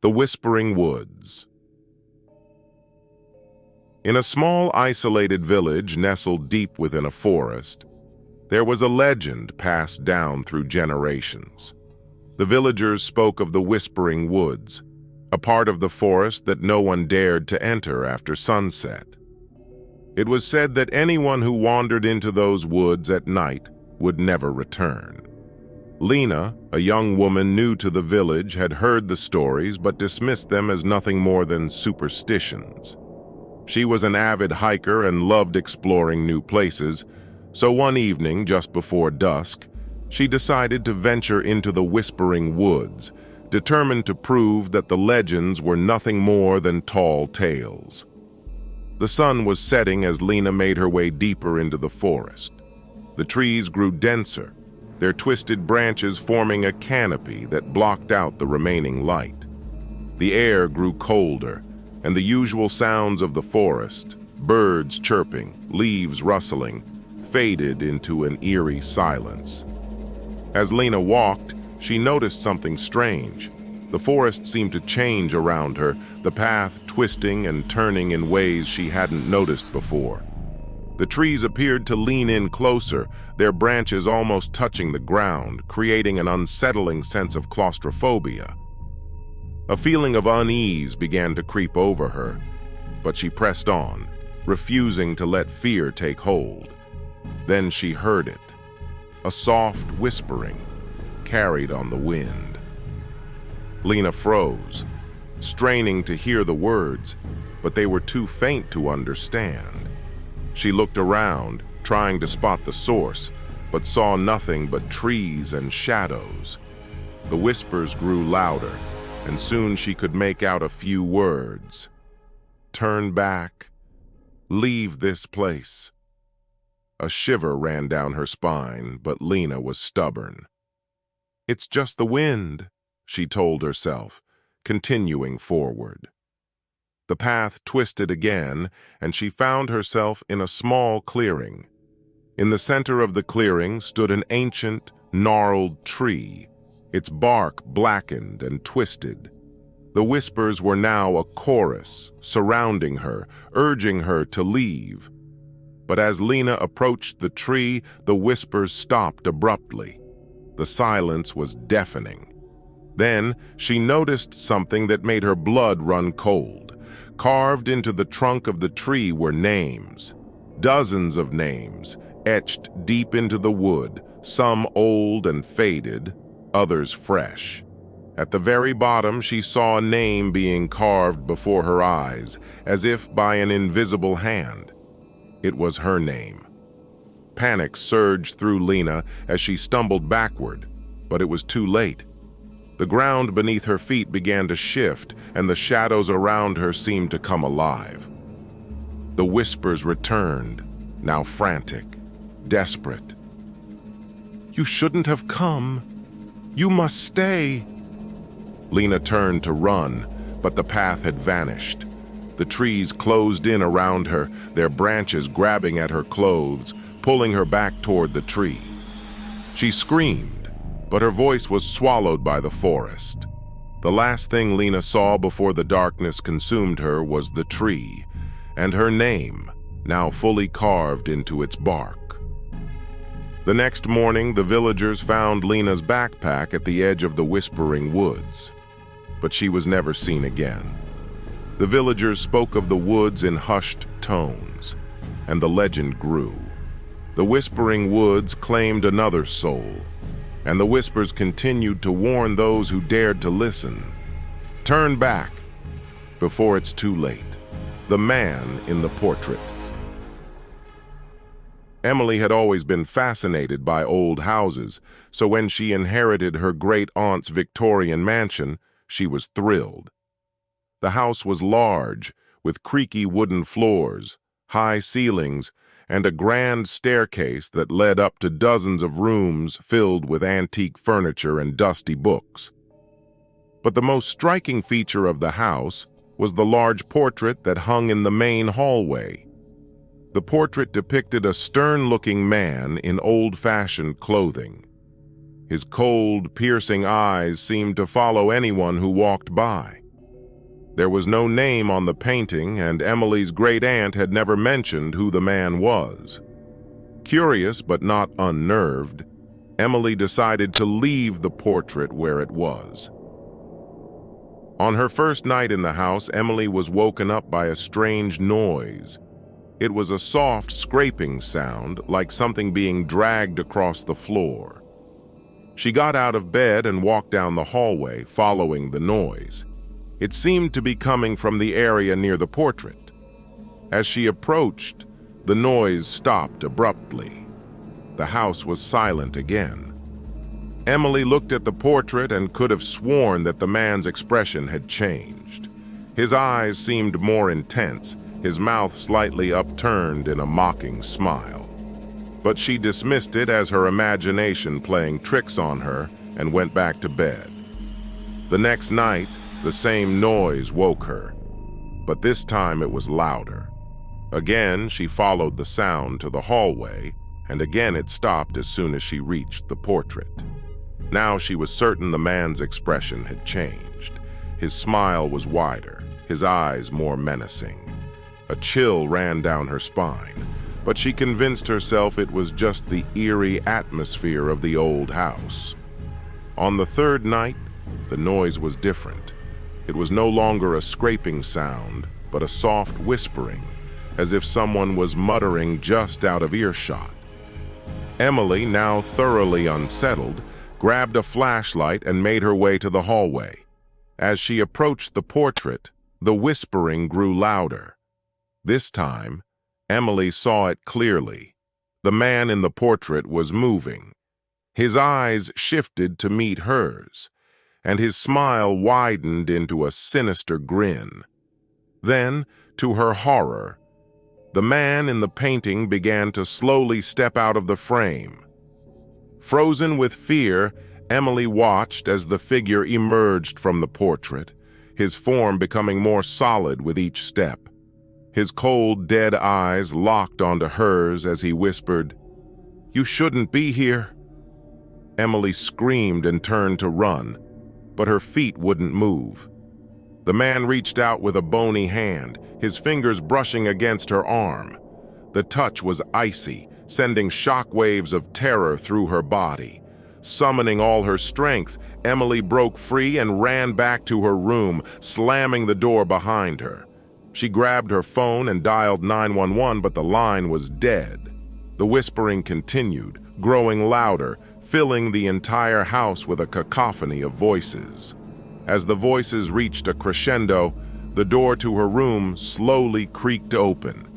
The Whispering Woods. In a small, isolated village nestled deep within a forest, there was a legend passed down through generations. The villagers spoke of the Whispering Woods, a part of the forest that no one dared to enter after sunset. It was said that anyone who wandered into those woods at night would never return. Lena, a young woman new to the village, had heard the stories but dismissed them as nothing more than superstitions. She was an avid hiker and loved exploring new places, so one evening, just before dusk, she decided to venture into the Whispering Woods, determined to prove that the legends were nothing more than tall tales. The sun was setting as Lena made her way deeper into the forest. The trees grew denser, their twisted branches forming a canopy that blocked out the remaining light. The air grew colder, and the usual sounds of the forest, birds chirping, leaves rustling, faded into an eerie silence. As Lena walked, she noticed something strange. The forest seemed to change around her, the path twisting and turning in ways she hadn't noticed before. The trees appeared to lean in closer, their branches almost touching the ground, creating an unsettling sense of claustrophobia. A feeling of unease began to creep over her, but she pressed on, refusing to let fear take hold. Then she heard it, a soft whispering, carried on the wind. Lena froze, straining to hear the words, but they were too faint to understand. She looked around, trying to spot the source, but saw nothing but trees and shadows. The whispers grew louder, and soon she could make out a few words. "Turn back. Leave this place." A shiver ran down her spine, but Lena was stubborn. "It's just the wind," she told herself, continuing forward. The path twisted again, and she found herself in a small clearing. In the center of the clearing stood an ancient, gnarled tree, its bark blackened and twisted. The whispers were now a chorus, surrounding her, urging her to leave. But as Lena approached the tree, the whispers stopped abruptly. The silence was deafening. Then she noticed something that made her blood run cold. Carved into the trunk of the tree were names. Dozens of names, etched deep into the wood, some old and faded, others fresh. At the very bottom, she saw a name being carved before her eyes, as if by an invisible hand. It was her name. Panic surged through Lena as she stumbled backward, but it was too late. The ground beneath her feet began to shift, and the shadows around her seemed to come alive. The whispers returned, now frantic, desperate. "You shouldn't have come. You must stay." Lena turned to run, but the path had vanished. The trees closed in around her, their branches grabbing at her clothes, pulling her back toward the tree. She screamed, but her voice was swallowed by the forest. The last thing Lena saw before the darkness consumed her was the tree, and her name, now fully carved into its bark. The next morning, the villagers found Lena's backpack at the edge of the Whispering Woods, but she was never seen again. The villagers spoke of the woods in hushed tones, and the legend grew. The Whispering Woods claimed another soul, and the whispers continued to warn those who dared to listen. Turn back before it's too late. The man in the portrait. Emily had always been fascinated by old houses, so when she inherited her great-aunt's Victorian mansion, she was thrilled. The house was large, with creaky wooden floors, high ceilings, and a grand staircase that led up to dozens of rooms filled with antique furniture and dusty books. But the most striking feature of the house was the large portrait that hung in the main hallway. The portrait depicted a stern-looking man in old-fashioned clothing. His cold, piercing eyes seemed to follow anyone who walked by. There was no name on the painting, and Emily's great-aunt had never mentioned who the man was. Curious but not unnerved, Emily decided to leave the portrait where it was. On her first night in the house, Emily was woken up by a strange noise. It was a soft scraping sound, like something being dragged across the floor. She got out of bed and walked down the hallway, following the noise. It seemed to be coming from the area near the portrait. As she approached, the noise stopped abruptly. The house was silent again. Emily looked at the portrait and could have sworn that the man's expression had changed. His eyes seemed more intense, his mouth slightly upturned in a mocking smile. But she dismissed it as her imagination playing tricks on her and went back to bed. The next night, the same noise woke her, but this time it was louder. Again, she followed the sound to the hallway, and again it stopped as soon as she reached the portrait. Now she was certain the man's expression had changed. His smile was wider, his eyes more menacing. A chill ran down her spine, but she convinced herself it was just the eerie atmosphere of the old house. On the third night, the noise was different. It was no longer a scraping sound, but a soft whispering, as if someone was muttering just out of earshot. Emily, now thoroughly unsettled, grabbed a flashlight and made her way to the hallway. As she approached the portrait, the whispering grew louder. This time, Emily saw it clearly. The man in the portrait was moving. His eyes shifted to meet hers, and his smile widened into a sinister grin. Then, to her horror, the man in the painting began to slowly step out of the frame. Frozen with fear, Emily watched as the figure emerged from the portrait, his form becoming more solid with each step. His cold, dead eyes locked onto hers as he whispered, "You shouldn't be here." Emily screamed and turned to run, but her feet wouldn't move. The man reached out with a bony hand, his fingers brushing against her arm. The touch was icy, sending shockwaves of terror through her body. Summoning all her strength, Emily broke free and ran back to her room, slamming the door behind her. She grabbed her phone and dialed 911, but the line was dead. The whispering continued, growing louder, filling the entire house with a cacophony of voices. As the voices reached a crescendo, the door to her room slowly creaked open.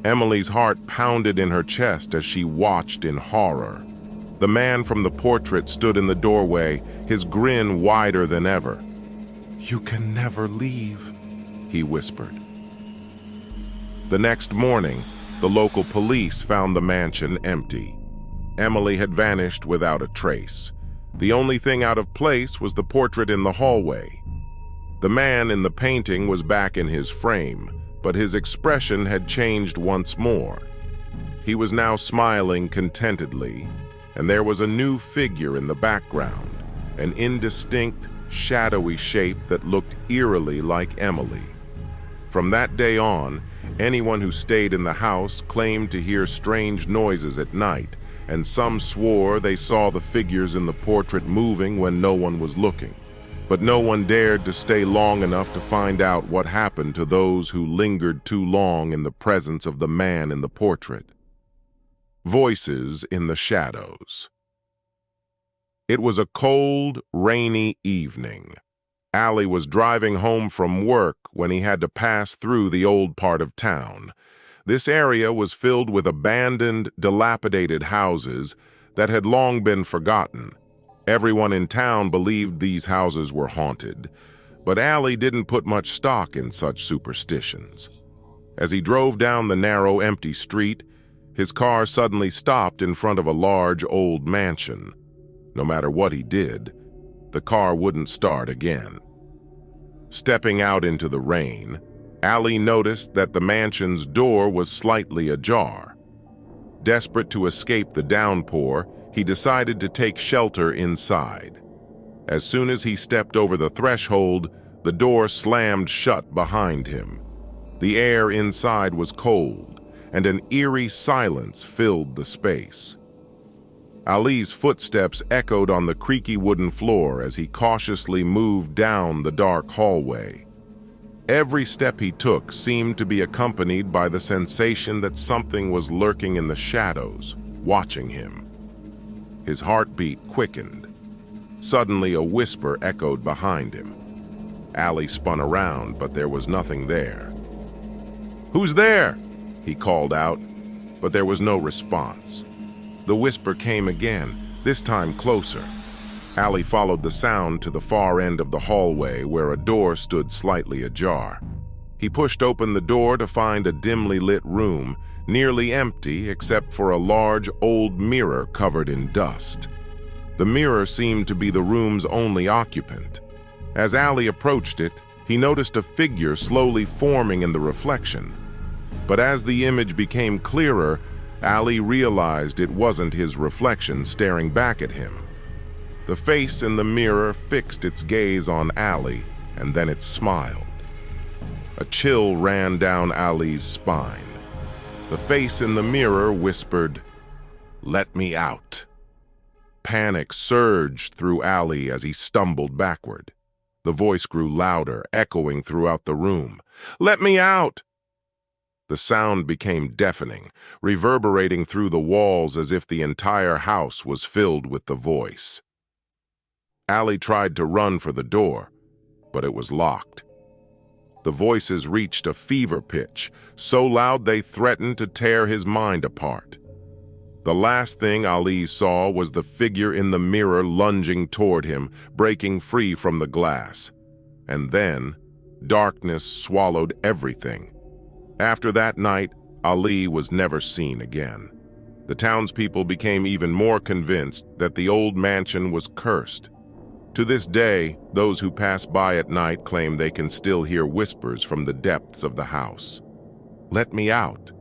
Emily's heart pounded in her chest as she watched in horror. The man from the portrait stood in the doorway, his grin wider than ever. "You can never leave," he whispered. The next morning, the local police found the mansion empty. Emily had vanished without a trace. The only thing out of place was the portrait in the hallway. The man in the painting was back in his frame, but his expression had changed once more. He was now smiling contentedly, and there was a new figure in the background, an indistinct, shadowy shape that looked eerily like Emily. From that day on, anyone who stayed in the house claimed to hear strange noises at night, and some swore they saw the figures in the portrait moving when no one was looking. But no one dared to stay long enough to find out what happened to those who lingered too long in the presence of the man in the portrait. Voices in the shadows. It was a cold, rainy evening. Allie was driving home from work when he had to pass through the old part of town. This area was filled with abandoned, dilapidated houses that had long been forgotten. Everyone in town believed these houses were haunted, but Allie didn't put much stock in such superstitions. As he drove down the narrow, empty street, his car suddenly stopped in front of a large, old mansion. No matter what he did, the car wouldn't start again. Stepping out into the rain, Allie noticed that the mansion's door was slightly ajar. Desperate to escape the downpour, he decided to take shelter inside. As soon as he stepped over the threshold, The door slammed shut behind him. The air inside was cold, and an eerie silence filled the space. Ali's footsteps echoed on the creaky wooden floor as he cautiously moved down the dark hallway. Every step he took seemed to be accompanied by the sensation that something was lurking in the shadows, watching him. His heartbeat quickened. Suddenly, a whisper echoed behind him. Ali spun around, but there was nothing there. "Who's there?" he called out, but there was no response. The whisper came again, this time closer. Ali followed the sound to the far end of the hallway where a door stood slightly ajar. He pushed open the door to find a dimly lit room, nearly empty except for a large old mirror covered in dust. The mirror seemed to be the room's only occupant. As Ali approached it, he noticed a figure slowly forming in the reflection. But as the image became clearer, Ali realized it wasn't his reflection staring back at him. The face in the mirror fixed its gaze on Ali, and then it smiled. A chill ran down Ali's spine. The face in the mirror whispered, "Let me out." Panic surged through Ali as he stumbled backward. The voice grew louder, echoing throughout the room. "Let me out!" The sound became deafening, reverberating through the walls as if the entire house was filled with the voice. Ali tried to run for the door, but it was locked. The voices reached a fever pitch, so loud they threatened to tear his mind apart. The last thing Ali saw was the figure in the mirror lunging toward him, breaking free from the glass. And then, darkness swallowed everything. After that night, Ali was never seen again. The townspeople became even more convinced that the old mansion was cursed. To this day, those who pass by at night claim they can still hear whispers from the depths of the house. "Let me out,"